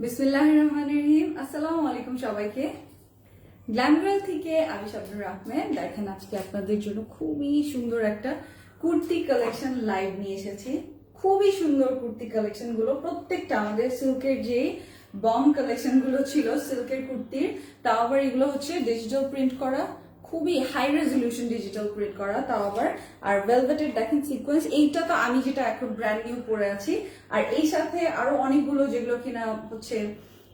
বিসমিল্লাহির রহমানির রহিম। আসসালামু আলাইকুম সবাইকে। গ্ল্যামগার্ল থেকে আমি শাবনুর আহমেদ। দেখেন আজকে আপনাদের জন্য খুবই সুন্দর একটা কুর্তি কালেকশন লাইভ নিয়ে এসেছি। খুবই সুন্দর কুর্তি কালেকশন গুলো, প্রত্যেকটা আমাদের সিল্কের যে বম কালেকশন গুলো ছিল সিল্কের কুর্তির, তাও আবার এগুলো হচ্ছে ডিজিটাল প্রিন্ট করা, খুবই হাই রেজলিউশন ডিজিটাল প্রিন্ট করা, তাও আবার আর ভেলভেটের দেখেন সিকোয়েন্স। এইটা তো আমি যেটা এখন ব্র্যান্ড নিউ পরে আছি, আর এই সাথে আরো অনেকগুলো যেগুলো কিনা হচ্ছে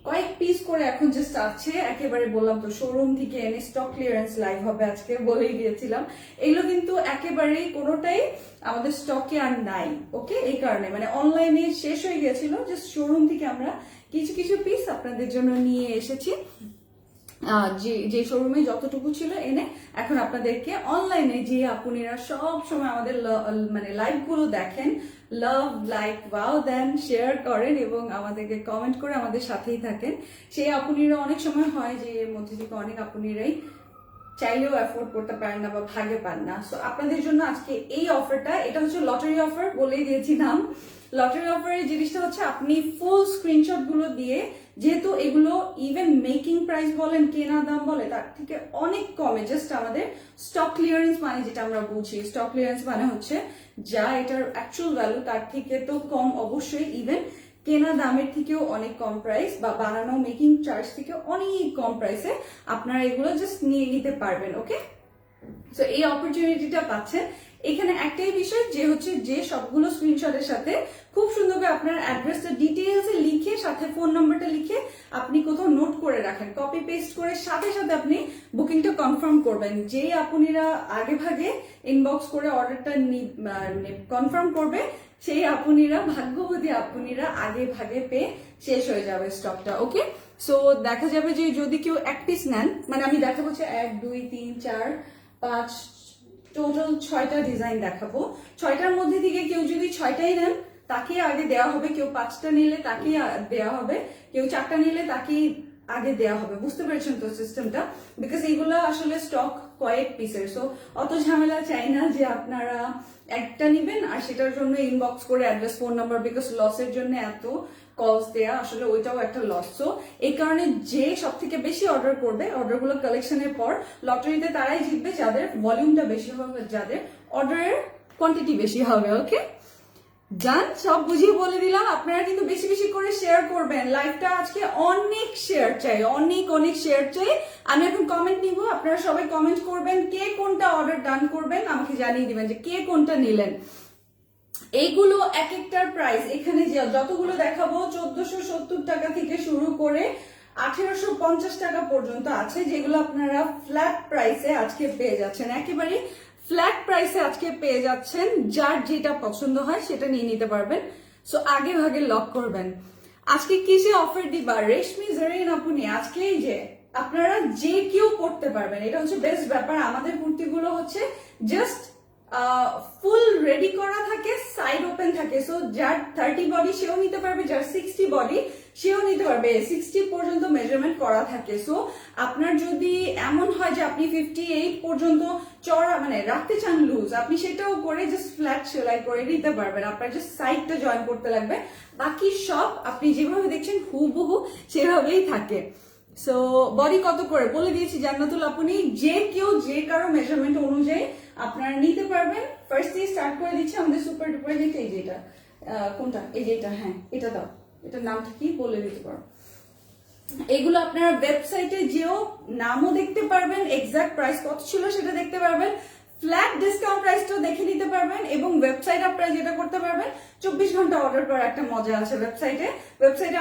কয়েক পিস করে এখন জাস্ট আছে। একেবারে বললাম তো শোরুম থেকে এনে স্টক ক্লিয়ারেন্স লাইভ হবে আজকে, বলেই দিয়েছিলাম। এগুলো কিন্তু একেবারেই কোনোটাই আমাদের স্টকে আর নাই। ওকে, এই কারণে মানে অনলাইনে শেষ হয়ে গেছিল, জাস্ট শোরুম থেকে আমরা কিছু কিছু পিস আপনাদের জন্য নিয়ে এসেছি। যে শোরুমে যতটুকু ছিল এনে এখন আপনাদেরকে অনলাইনে যে আপুনিরা সব সময় আমাদের মানে লাইভ গুলো দেখেন, লাভ লাইক ওয়াও দেন, শেয়ার করেন এবং আমাদেরকে কমেন্ট করে আমাদের সাথেই থাকেন, সেই আপুনিরা অনেক সময় হয় যে এর মধ্যে থেকে অনেক আপুনিরাই চাইলেও অ্যাফোর্ড করতে পারেন না বা ভাগে পান না। সো আপনাদের জন্য আজকে এই অফারটা, এটা হচ্ছে লটারি অফার, বলেই দিয়েছি নাম। লটারি অফারের জিনিসটা হচ্ছে আপনি ফুল স্ক্রিনশট গুলো দিয়ে, যেহেতু এগুলো ইভেন মেকিং প্রাইস বলেন কেনা দাম বলে তার থেকে অনেক কমে, জাস্ট আমাদের স্টক ক্লিয়ারেন্স মানে যেটা আমরা বুঝি, স্টক ক্লিয়ারেন্স মানে হচ্ছে যা এটার অ্যাকচুয়াল ভ্যালু তার থেকে তো কম অবশ্যই, ইভেন কেনা দামের থেকেও অনেক কম প্রাইস বা বানানো মেকিং চার্জ থেকে অনেক কম প্রাইসে আপনারা এগুলো জাস্ট নিয়ে নিতে পারবেন। ওকে, সো এই অপরচুনিটিটা পাচ্ছেন। এখানে একটাই বিষয় যে হচ্ছে যে সবগুলো স্ক্রিনশটের সাথে খুব সুন্দরভাবে আপনার অ্যাড্রেসটা ডিটেইলসে লিখে সাথে ফোন নাম্বারটা লিখে আপনি কোথাও নোট করে রাখেন, কপি পেস্ট করে সাথে সাথে আপনি বুকিংটা কনফার্ম করবেন। যেই আপুনিরা আগে ভাগে ইনবক্স করে অর্ডারটা কনফার্ম করবে, সেই আপুনিরা ভাগ্যবতী আপুনিরা আগে ভাগে পেয়ে শেষ হয়ে যাবে স্টকটা। ওকে, সো দেখা যাবে যে যদি কেউ এক পিস নেন, মানে আমি দেখাবো হচ্ছে 1 2 3 4 5 টোটাল 6টা ডিজাইন দেখাবো। 6টার মধ্যে থেকে কেউ যদি 6টাই নেন তাকে আগে দেওয়া হবে, কেউ 5টা নিলে তাকেই দেওয়া হবে, কেউ 4টা নিলে তাকেই আগে দেওয়া হবে। বুঝতে পেরেছেন তো সিস্টেমটা? বিকজ এইগুলো আসলে স্টক কয়েক পিসের, সো অত ঝামেলা চাই না যে আপনারা একটা নিবেন আর সেটার জন্য ইনবক্স করে অ্যাড্রেস ফোন নাম্বার, বিকজ লসের জন্য এত কলস দেয়া আসলে ওইটাও একটা লস। সো এই কারণে যে সব থেকে বেশি অর্ডার করবে, অর্ডারগুলো কালেকশনের পর লটারিতে তারাই জিতবে যাদের ভলিউমটা বেশি হবে, যাদের অর্ডারের কোয়ান্টিটি বেশি হবে। ওকে, জান সব বুঝিয়ে বলে দিলাম। আপনারা কিন্তু বেশি বেশি করে শেয়ার করবেন লাইভটা। আজকে অনেক শেয়ার চাই, অনেক অনেক শেয়ার চাই। আমি এখন কমেন্ট নিব, আপনারা সবাই কমেন্ট করবেন কে কোনটা অর্ডার ডান করবেন, আমাকে জানিয়ে দিবেন যে কে কোনটা নিলেন। এইগুলো এক একটার প্রাইস এখানে যতগুলো দেখাবো 1470 টাকা থেকে শুরু করে 1850 টাকা পর্যন্ত আছে, যেগুলো আপনারা ফ্ল্যাট প্রাইসে আজকে পেয়ে যাচ্ছেন, একেবারে ফ্ল্যাট প্রাইসে আজকে পেয়ে যাচ্ছেন। যার যেটা পছন্দ হয় সেটা নিয়ে নিতে পারবেন। সো আগে ভাগে লক করবেন। আজকে কিসে অফার দিবা রেশমি জারিন আপনি, আজকে এই যে আপনারা যে কেউ করতে পারবেন, এটা হচ্ছে বেস্ট ব্যাপার। আমাদের কুর্তিগুলো হচ্ছে জাস্ট ফুল রেডি করা থাকে, সাইড ওপেন থাকে, সো যার 30 বডি সেও নিতে পারবে, যার 60 বডি সেও নিতে পারবে, 60 পর্যন্ত মেজারমেন্ট করা থাকে। সো আপনার যদি এমন হয় যে আপনি 58 পর্যন্ত চড়া মানে রাখতে চান লুজ, আপনি সেটাও করে জাস্ট ফ্ল্যাট সেলাই করে নিতে পারবেন। আপনার জাস্ট সাইডটা জয়েন করতে লাগবে, বাকি সব আপনি যেভাবে দেখছেন হুবহু সেভাবেই থাকে। সো বডি কত করে বলে দিয়েছি জান্নাতুল আপনি, যে কেউ যে কারো মেজারমেন্ট অনুযায়ী আপনারা নিতে পারবেন। ফার্স্ট দিয়ে স্টার্ট করে দিচ্ছি আমাদের সুপার ডুপার যেটা, এই যেটা কোনটা, এই যেটা, হ্যাঁ এটা দাও, এটার নামটা কি বলে দিতে পারো। এগুলো আপনারা ওয়েবসাইটে যেও নামও দেখতে পারবেন, এক্সাক্ট প্রাইস কত ছিল সেটা দেখতে পারবেন, ফ্ল্যাট ডিসকাউন্ট প্রাইসটাও দেখে নিতে পারবেন, এবং ওয়েবসাইট আপনারা যেটা করতে পারবেন 24 ঘন্টা অর্ডার করার একটা মজা আছে ওয়েবসাইটে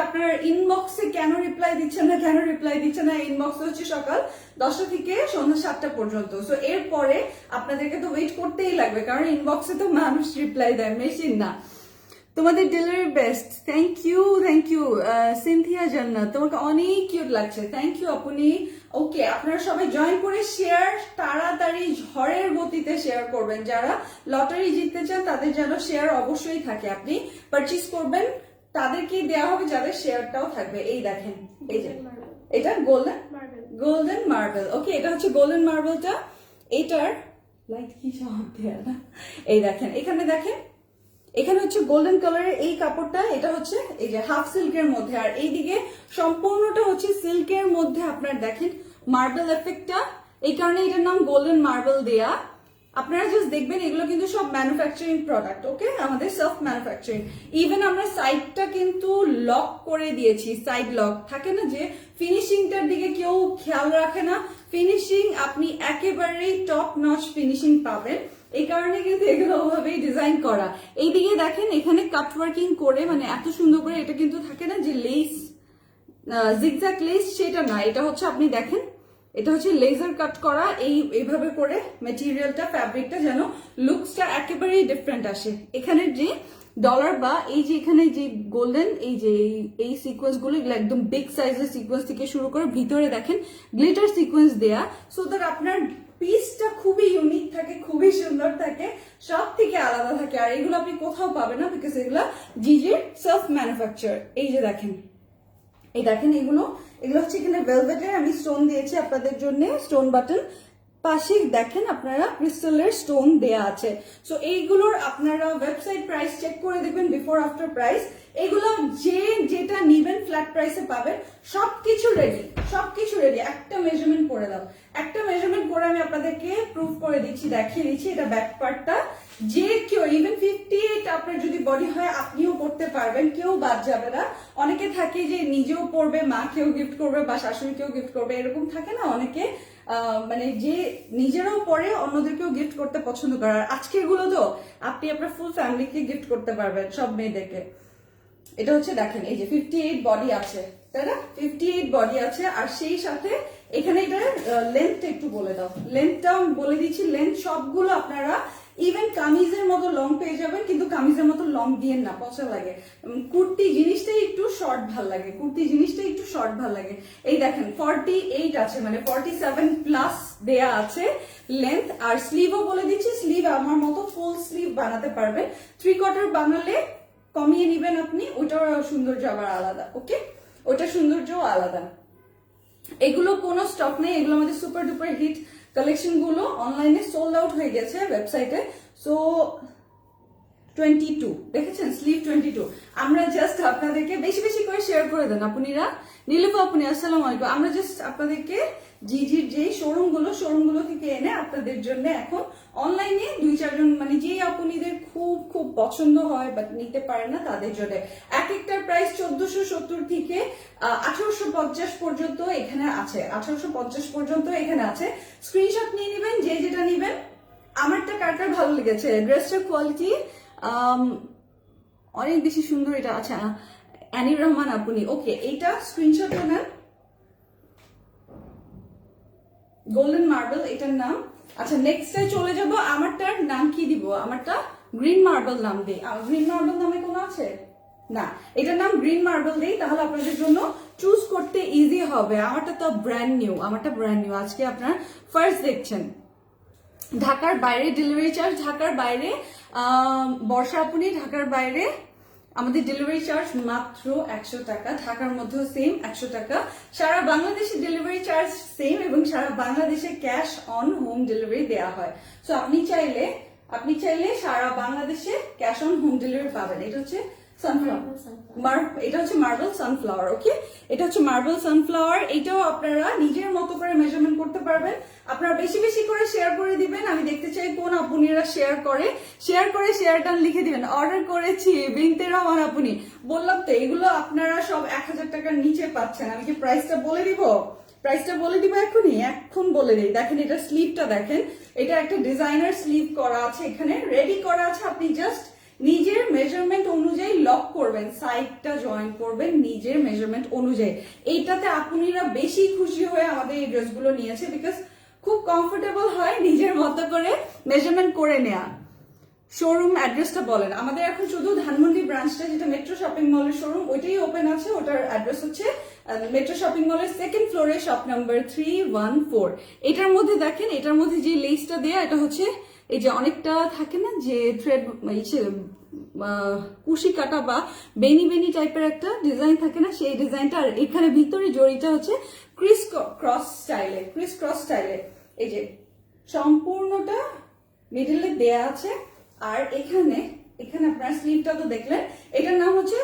আপনারা ইনবক্সে কেন রিপ্লাই দিচ্ছেন না, ইনবক্সে হচ্ছে সকাল 10টা থেকে সন্ধ্যা 7টা পর্যন্ত। সো এরপরে আপনাদেরকে তো ওয়েট করতেই লাগবে, কারণ ইনবক্সে তো মানুষ রিপ্লাই দেয়, মেশিন না। তোমাদের delivery best, thank you Cynthia Jannat, তোমাকে অনেক কিউট লাগছে, থ্যাংক ইউ আপনি। ওকে, আপনারা সবাই জয়েন করে শেয়ার তাড়াতাড়ি ঝড়ের গতিতে শেয়ার করবেন। যারা লটারি জিততে চান তাদের যেন শেয়ার অবশ্যই থাকে, আপনি পারচেজ করবেন তাদেরকেই দেওয়া হবে যাদের শেয়ারটাও থাকবে। এই দেখেন, এই যে এটা গোল্ডেন মার্বেল। ওকে, এটা হচ্ছে গোল্ডেন মার্বেলটা, এটার লাইট কি সব দেয়া না, এই দেখেন এখানে দেখেন এখানে হচ্ছে গোল্ডেন কালারের এই কাপড়টা, এটা হচ্ছে এই যে হাফ সিল্কের মধ্যে, আর এইদিকে সম্পূর্ণটা হচ্ছে সিল্কের মধ্যে। আপনার দেখেন মার্বেল এফেক্টটা, এই কারণে এটার নাম গোল্ডেন মার্বেল দেয়া। আপনারা জাস্ট দেখবেন এগুলো কিন্তু সব ম্যানুফ্যাকচারিং প্রোডাক্ট, ওকে, আমাদের সেলফ ম্যানুফ্যাকচারিং। ইভেন আমরা সাইডটা কিন্তু লক করে দিয়েছি, সাইড লক থাকে না যে ফিনিশিংটার দিকে কেউ খেয়াল রাখে না, ফিনিশিং আপনি একেবারেই টপ নচ ফিনিশিং পাবেন। এই কারণে কিন্তু এগুলো ওভাবেই ডিজাইন করা। এইদিকে দেখেন এখানে কাট ওয়ার্কিং করে, মানে এত সুন্দর করে, এটা কিন্তু থাকে না যে লেস জিগজ্যাগ লেস, সেটা না, এটা হচ্ছে আপনি দেখেন এটা হচ্ছে লেজার কাট করা, এইভাবে করে মেটেরিয়ালটা, ফ্যাব্রিকটা যেন লুকসটা একেবারেই ডিফারেন্ট আসে। এখানের যে ডলার বা এই যে এখানে যে গোল্ডেন এই যে এই সিকোয়েন্স গুলো, এগুলো একদম বিগ সাইজের সিকোয়েন্স থেকে শুরু করে ভিতরে দেখেন গ্লিটার সিকোয়েন্স দেয়া, সো দ্যাট আপনার পিসটা খুবই ইউনিক থাকে, খুবই সুন্দর থাকে, সব থেকে আলাদা থাকে। আর এগুলো আপনি কোথাও পাবেন না, বিকজ এগুলো জিজির সেলফ ম্যানুফ্যাকচার। এই যে দেখেন, এই দেখেন এগুলো হচ্ছে এখানে ভেলভেটের আমি স্টোন দিয়েছি আপনাদের জন্য, স্টোন বাটন, পাশে দেখেন আপনারা ক্রিস্টালের স্টোন দেয়া আছে। সো এইগুলোর আপনারা ওয়েবসাইট প্রাইস চেক করে দেখবেন, বিফোর আফটার প্রাইস। এগুলো যেটা নিবেন ফ্ল্যাট প্রাইসে পাবেন। সবকিছু রেডি, সবকিছু রেডি। একটা মেজারমেন্ট করে দাও, একটা মেজারমেন্ট করে আমি আপনাদেরকে প্রুফ করে দিচ্ছি, দেখিয়ে দিচ্ছি। এটা ব্যাক পার্টটা, যে কেউ ইভেন 58 আপনার যদি বডি হয় আপনিও পড়তে পারবেন, কেউ বাদ যাবে না। অনেকে থাকে যে নিজেও পড়বে, মাকেও গিফট করবে বা শাশুড়িকেও গিফট করবে, এরকম থাকে না অনেকে, মানে যে নিজেরাও পরে অন্যদেরকেও গিফট করতে পছন্দ করে। আর আজকের গুলো তো আপনি আপনার ফুল ফ্যামিলিকে গিফট করতে পারবেন, সব মেয়েদেরকে। এটা হচ্ছে দেখেন এই যে 58 বডি আছে, তাই না, 58 বডি আছে। আর সেই সাথে এখানে এটা লেন্থটা একটু বলে দাও, লেন্থটাও বলে দিচ্ছি। লেন্থ সবগুলো আপনারা ইভেন কামিজের মতো লং পেয়ে যাবেন, কিন্তু কামিজের মতো লং দিয়ে না, পচা লাগে। কুর্তি জিনিসটাই একটু শর্ট ভাল লাগে, কুর্তি জিনিসটাই একটু শর্ট ভাল লাগে। এই দেখেন 48 আছে, মানে 47 প্লাস দেয়া আছে লেন্থ। আর স্লিভও বলে দিচ্ছি, স্লিভ আমার মতো ফুল স্লিভ বানাতে পারবেন। 3/4 বানালে কমিয়ে নিবেন আপনি, ওইটার সৌন্দর্য আবার আলাদা, ওকে, ওইটার সৌন্দর্য আলাদা। এগুলো কোনো স্টক নেই, এগুলো আমাদের সুপার ডুপার হিট কালেকশন গুলো, অনলাইনে সোল্ড আউট হয়ে গেছে ওয়েবসাইটে। সো 22 দেখেছেন, স্লিভ 22। আমরা জাস্ট আপনাদেরকে বেশি বেশি করে শেয়ার করে দেন আপুনিরা। নীলুফা আপনি আসসালামু আলাইকুম। আমরা জাস্ট আপনাদেরকে জিজির যে শোরুমগুলো থেকে এনে আপনাদের জন্য এখন অনলাইনে 2-4 জন, মানে যে আপুনিদের খুব খুব পছন্দ হয় বাট নিতে পারে না, তাদের জন্য এক একটার প্রাইস 1470 থেকে 1850 পর্যন্ত এখানে আছে, 1850 পর্যন্ত এখানে আছে। স্ক্রিনশট নিয়ে নেবেন যে যেটা নেবেন। আমারটা কার কার ভালো লেগেছে, ড্রেসটার কোয়ালিটি অনেক বেশি সুন্দর। এটা আচ্ছা অ্যানির রহমান আপনি, ওকে, এইটা স্ক্রিনশট নেন। গোল্ডেন মার্বেল এটার নাম। আচ্ছা নেক্সটে চলে যাব, আমারটার নাম কি দিব, আমারটা গ্রিন মার্বেল নাম দেই। গ্রিন মার্বেল নামে কোনো আছে না, এটার নাম গ্রিন মার্বেল দেই, তাহলে আপনাদের জন্য চুজ করতে ইজি হবে। আমারটা তো ব্র্যান্ড নিউ, আমারটা ব্র্যান্ড নিউ, আজকে আপনার ফার্স্ট দেখছেন। ঢাকার বাইরে ডেলিভারি চার্জ, ঢাকার বাইরে বর্ষা আপনি, ঢাকার বাইরে আমাদের ডেলিভারি চার্জ মাত্র 100 টাকা, ঢাকার মধ্যেও সেম 100 টাকা। সারা বাংলাদেশে ডেলিভারি চার্জ সেম, এবং সারা বাংলাদেশে ক্যাশ অন হোম ডেলিভারি দেওয়া হয়। সো আপনি চাইলে সারা বাংলাদেশে ক্যাশ অন হোম ডেলিভারি পাবেন। এটা হচ্ছে এটা হচ্ছে মার্বেল সানফ্লাওয়ার, ওকে, এটা হচ্ছে মার্বেল সানফ্লাওয়ার। এটাও আপনারা নিজের মতো করে মেজারমেন্ট করতে পারবেন। আপনারা বেশি বেশি করে শেয়ার করে দিবেন, আমি দেখতে চাই কোন আপুনিরা শেয়ার করে শেয়ারটা লিখে দিবেন। অর্ডার করেছি বিনতে রহমান আপনি, বললাম তো এগুলো আপনারা সব 1000 টাকার নিচে পাচ্ছেন। আমি কি প্রাইসটা বলে দিব, এখন বলে দিই। দেখেন এটা স্লিভটা দেখেন, এটা একটা ডিজাইনার স্লিভ করা আছে, এখানে রেডি করা আছে। আপনি জাস্ট নিজের মেজারমেন্ট অনুযায়ী লক করবেন, সাইডটা জয়েন করবেন নিজের মেজারমেন্ট অনুযায়ী। এইটাতে আপুনিরা বেশি খুশি হয়ে আমাদের এই ড্রেসগুলো নিয়েছে, বিকজ খুব কমফোর্টেবল হয় নিজের মতো করে মেজারমেন্ট করে নেয়া। শোরুম অ্যাড্রেসটা বলেন। আমাদের এখন শুধু ধানমন্ডি ব্রাঞ্চটা, যেটা মেট্রো শপিং মলের শোরুম, ওইটাই ওপেন আছে। ওটার অ্যাড্রেস হচ্ছে মেট্রো শপিং মলের 2nd ফ্লোরে, শপ নাম্বার 314। এটার মধ্যে দেখেন, এটার মধ্যে যে লেসটা দেয়া, এটা হচ্ছে এই যে অনেকটা থাকে না যে থ্রেড, কুশি কাটা বা বেনি টাইপের একটা ডিজাইন থাকে না, সেই ডিজাইনটা। আর এখানে ভিতরে জড়িটা হচ্ছে ক্রিস ক্রস স্টাইলে। এই যে সম্পূর্ণটা মিডলে দেয়া আছে, আর এখানে এখানে আপনার স্লিভটা তো দেখলেন, এটার নাম হচ্ছে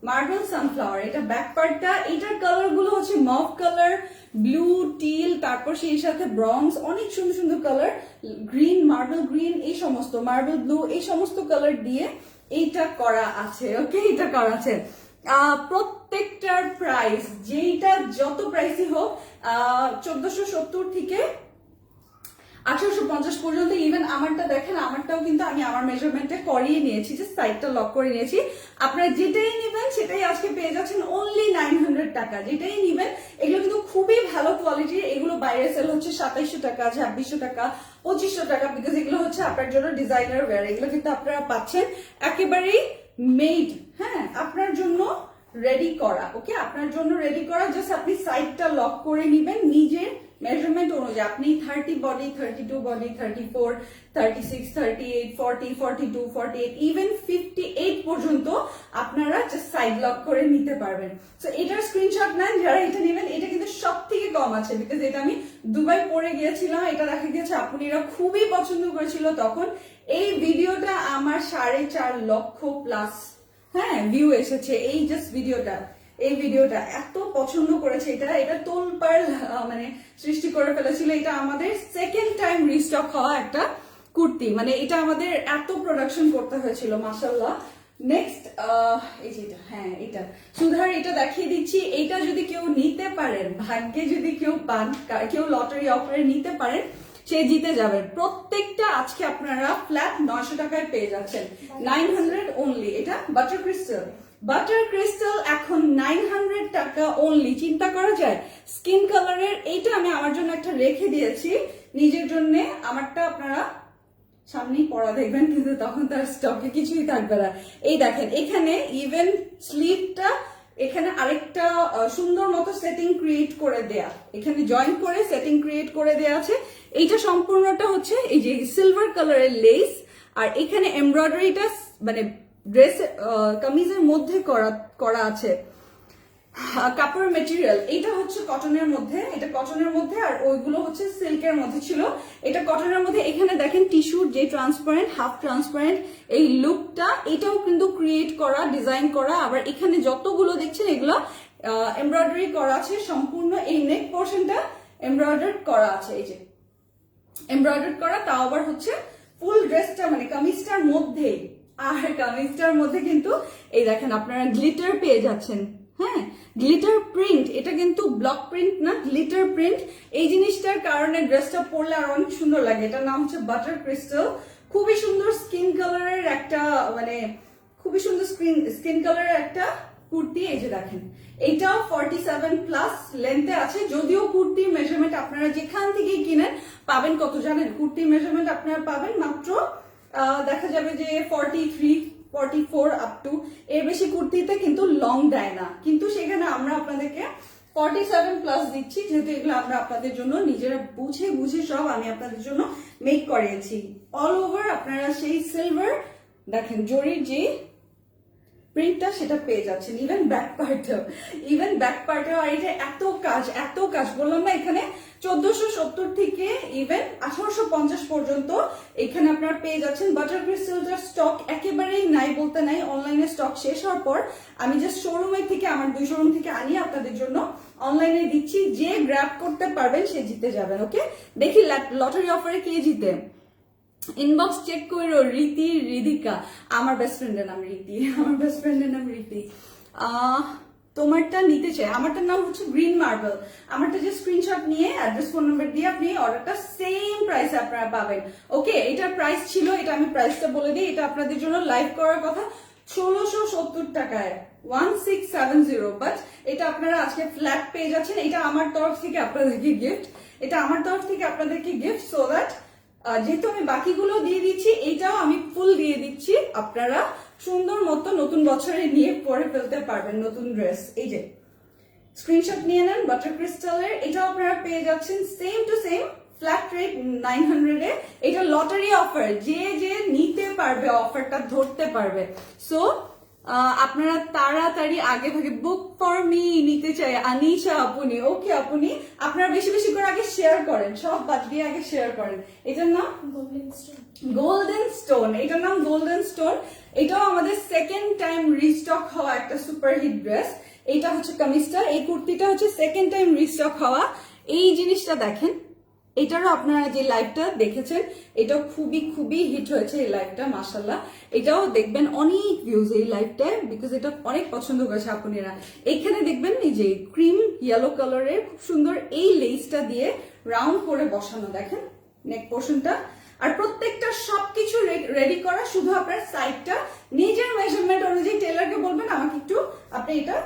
মার্বেল সানফ্লাওয়ার। এটা ব্যাক পার্টটা, এটার কালার গুলো হচ্ছে মভ কালার, ব্লু, টিল, তারপর সেই সাথে ব্রঞ্জ, অনেক সুন্দর সুন্দর কালার, গ্রিন, মার্বেল গ্রিন, এই সমস্ত মার্বেল ব্লু, এই সমস্ত কালার দিয়ে এইটা করা আছে। ওকে, এটা করা আছে। প্রত্যেকটার প্রাইস যেইটা যত প্রাইসই হোক 1470 থেকে 1850 পর্যন্ত। ইভেন আমারটা দেখেন, আমারটাও কিন্তু আমি আমার মেজারমেন্টে করিয়ে নিয়েছি, যে সাইডটা লক করে নিয়েছি। আপনারা যেটাই নেবেন সেটাই আজকে পেয়ে যাচ্ছেন অনলি 900 টাকা। যেটাই নেবেন, এগুলো কিন্তু খুবই ভালো কোয়ালিটির। এগুলো বাইরে সেল হচ্ছে 2700 টাকা, 2600 টাকা, 2500 টাকা, বিকজ এগুলো হচ্ছে আপনার জন্য ডিজাইনার ওয়্যার। এগুলো কিন্তু আপনারা পাচ্ছেন একেবারেই মেড, হ্যাঁ, আপনার জন্য রেডি করা। ওকে, আপনার জন্য রেডি করা। জাস্ট আপনি সাইডটা লক করে নিবেন নিজের মেজারমেন্ট অনুযায়ী। আপনি 30 বডি, 32 বডি, 34, 36, 38, 40, 42, 48, ইভেন 58 পর্যন্ত আপনারা জাস্ট সাইড লক করে নিতে পারবেন। সো এটার স্ক্রিনশট নেন যারা এটা নেবেন। এটা কিন্তু সব থেকে কম আছে, বিকজ এটা আমি দুবাই পরে গিয়েছিলাম। এটা দেখা গিয়েছে আপুনিরা খুবই পছন্দ করেছিল তখন। এই ভিডিওটা আমার 4.5 লক্ষ প্লাস, হ্যাঁ, ভিউ এসেছে। এই জাস্ট ভিডিওটা, এই ভিডিওটা এত পছন্দ করেছে, এটা তোলপাড় মানে সৃষ্টি করে ফেলেছিল। এটা আমাদের সেকেন্ড টাইম রিস্টক হওয়া একটা কুর্তি, মানে এটা আমাদের এত প্রোডাকশন করতে হয়েছিল, মাশাআল্লাহ। নেক্সট এই যেটা, হ্যাঁ, এটা সুধার, এটা দেখিয়ে দিচ্ছি। এইটা যদি কেউ নিতে পারেন, ভাগ্যে যদি কেউ পান, কেউ লটারি অফারে নিতে পারেন, সে জিতে যাবেন। প্রত্যেকটা আজকে আপনারা ফ্ল্যাট 900 টাকায় পেয়ে যাচ্ছেন, 900 অনলি। এটা বাটার ক্রিস্টাল, বাটার ক্রিস্টাল এখন 900 টাকা অনলি। চিন্তা করা যায়? স্কিন কালারের এইটা আমি আমার জন্য একটা রেখে দিয়েছি নিজের জন্য। আমারটা আপনারা সামনেই পরা দেখবেন, কিন্তু তখন তার স্টকে কিছুই থাকবে না। এই দেখেন, এখানে ইভেন স্লিভটা, এখানে আরেকটা সুন্দর মতো সেটিং ক্রিয়েট করে দেয়া, এখানে জয়েন করে সেটিং ক্রিয়েট করে দেয়া আছে। এইটা সম্পূর্ণটা হচ্ছে এই যে সিলভার কালারের লেস, আর এখানে এমব্রয়ডারিটা মানে ড্রেস কামিজের মধ্যে করা আছে। কাপড়ের মেটেরিয়াল এটা হচ্ছে কটনের মধ্যে, এটা কটনের মধ্যে, আর ওইগুলো হচ্ছে সিল্কের মধ্যে ছিল। এটা কটনের মধ্যে। এখানে দেখেন টিস্যুর যে ট্রান্সপারেন্ট, হাফ ট্রান্সপারেন্ট এই লুকটা, এটাও কিন্তু ক্রিয়েট করা, ডিজাইন করা। আবার এখানে যতগুলো দেখছেন এগুলো এমব্রয়ডারি করা আছে সম্পূর্ণ। এই নেক পোর্শনটা এমব্রয়ডারি করা আছে, এই যে এমব্রয়ডারি করা, তাও আবার হচ্ছে ফুল ড্রেসটা মানে কামিজটার মধ্যেই। আর কামিজটার মধ্যে কিন্তু এই দেখেন আপনারা গ্লিটার পেয়ে যাচ্ছেন, হ্যাঁ, গ্লিটার প্রিন্ট। এটা কিন্তু ব্লক প্রিন্ট না, গ্লিটার প্রিন্ট। এই জিনিসটার কারণে ড্রেসটা পরলে আর অনেক সুন্দর লাগে। এটার নাম হচ্ছে বাটার ক্রিস্টাল। খুবই সুন্দর স্কিন কালারের একটা, মানে খুবই সুন্দর স্কিন কালারের একটা কুর্তি। এই যে দেখেন, এইটাও 47 প্লাস লেন্থে আছে। যদিও কুর্তির মেজারমেন্ট আপনারা যেখান থেকে কিনেন পাবেন কত জানেন? কুর্তির মেজারমেন্ট আপনারা পাবেন মাত্র দেখা যাবে যে 43, 44 আপ টু, এর বেশি কুর্তিতে কিন্তু লং দেয় না। কিন্তু সেখানে আমরা আপনাদেরকে 47 প্লাস দিচ্ছি, যেহেতু এগুলো আমরা আপনাদের জন্য নিজেরা বুঝে বুঝে সব আমি আপনাদের জন্য মেক করিয়েছি। অল ওভার আপনারা সেই সিলভার দেখেন জরির যে প্রিন্টটা সেটা পেয়ে যাচ্ছেন। ইভেন ব্যাক পার্টেও, আর এটা এত কাজ বললাম না, এখানে 1470 থেকে ইভেন 1850 পর্যন্ত এখানে আপনারা পেয়ে যাচ্ছেন। বাটার ক্রিস্টালটার স্টক একেবারেই নাই বলতে নাই। অনলাইনে স্টক শেষ হওয়ার পর আমি জাস্ট শোরুমের থেকে, আমার 2 শোরুম থেকে আনিয়ে আপনাদের জন্য অনলাইনে দিচ্ছি। যে গ্র্যাব করতে পারবেন সে জিতে যাবেন। ওকে, দেখি লটারি অফারে কে জিতে। ইনবক্স চেক করো। রিদিকা, আমার বেস্ট ফ্রেন্ডের নাম রীতি, আমার বেস্ট ফ্রেন্ডের নাম রীতি। তোমারটা নিতে চাই। আমারটার নাম হচ্ছে গ্রিন মার্বেল। আমারটা যে স্ক্রিনশট নিয়ে অ্যাড্রেস ফোন নাম্বার দিয়ে আপনি অর্ডারটা সেম প্রাইসে আপনারা পাবেন। ওকে, এটার প্রাইস ছিল, এটা আমি প্রাইসটা বলে দিই। এটা আপনাদের জন্য লাইভ করার কথা 1670 টাকায়, 1670, বাট এটা আপনারা আজকে ফ্ল্যাট পেয়ে যাচ্ছেন। এটা আমার তরফ থেকে আপনাদেরকে গিফট, সো দ্যাট যেহেতু আমি বাকিগুলো দিয়ে দিচ্ছি, এইটাও আমি ফুল দিয়ে দিচ্ছি। আপনারা সুন্দর মতো নতুন বছরে নিয়ে পরে ফেলতে পারবেন নতুন ড্রেস। এই যে স্ক্রিনশট নিয়ে নেন বাটার ক্রিস্টালের। এটাও আপনারা পেয়ে যাচ্ছেন same to same flat rate 900 এ। এটা লটারি অফার, যে নিতে পারবে অফারটা ধরতে পারবে। সো আপনারা তাড়াতাড়ি আগে ভাগে বুক ফর মি নিতে চাই আনিশা আপুনি। ওকে আপুনি, আপনারা বেশি বেশি করে আগে শেয়ার করেন, সব বাদ দিয়ে আগে শেয়ার করেন। এটার নাম গোল্ডেন স্টোন, এটার নাম গোল্ডেন স্টোন। এটাও আমাদের সেকেন্ড টাইম রিস্টক হওয়া একটা সুপারহিট ড্রেস। এটা হচ্ছে কামিজটা, এই কুর্তিটা হচ্ছে সেকেন্ড টাইম রিস্টক হওয়া। এই জিনিসটা দেখেন, এটারও আপনারা যে লাইভটা দেখেছেন এটাও খুবই খুবই হিট হয়েছে এই লাইভটা, মাশাল্লাহ। এটাও দেখবেন অনেক ভিউজ এই লাইভটায়, বিকজ এটা অনেক পছন্দ করেছে আপনারা। এখানে দেখবেন এই যে ক্রিম ইয়েলো কালারের খুব সুন্দর এই লেসটা দিয়ে রাউন্ড করে বসানো, দেখেন নেক পোর্শনটা। আর প্রত্যেকটা সবকিছু রেডি করা, শুধু আপনার সাইডটা নিজের মেজারমেন্ট অনুযায়ী টেলারকে বলবেন আমাকে একটু আপনি এটা